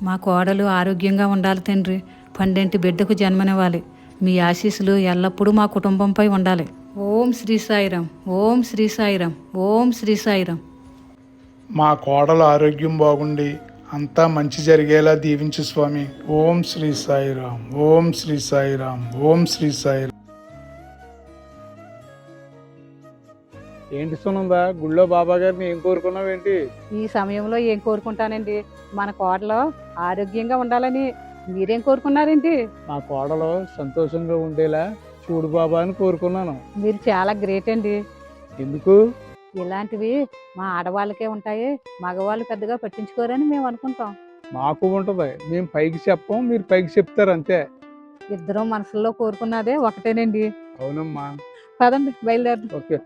మా కోడలు ఆరోగ్యంగా ఉండాలి తండ్రి. పండంటి బిడ్డకు జన్మనివ్వాలి. మీ ఆశీస్సులు ఎల్లప్పుడూ మా కుటుంబంపై ఉండాలి. ఓం శ్రీ సాయిరాం, ఓం శ్రీ సాయిరాం, ఓం శ్రీ సాయిరాం. మా కోడలు ఆరోగ్యం బాగుండి అంతా మంచి జరిగేలా దీవించు స్వామి. ఓం శ్రీ సాయిరాం, ఓం శ్రీ సాయిరాం, ఓం శ్రీ సాయిరాం. ఏంటి సునందా, గుళ్ళో బాబా గారిని ఏం కోరుకున్నావేంటి? ఈ సమయంలో ఏం కోరుకుంటానండి, మన కోడలో ఆరోగ్యంగా ఉండాలని. మీరేం కోరుకున్నారేంటి? మా కోడలో సంతోషంగా ఉండేలా చూడు బాబా అని కోరుకున్నాను. మీరు చాలా గ్రేట్ అండి. ఎందుకు? ఇలాంటివి మా ఆడవాళ్ళకే ఉంటాయి, మగవాళ్ళు పెద్దగా పట్టించుకోరని మేము అనుకుంటాం. మాకు ఉంటది, మేము పైకి చెప్పం, మీరు పైకి చెప్తారు అంతే. ఇద్దరం మనసులో కోరుకున్నదే ఒకటేనండి. అవునమ్మా. పదండి, బయలుదేరండి. ఓకే.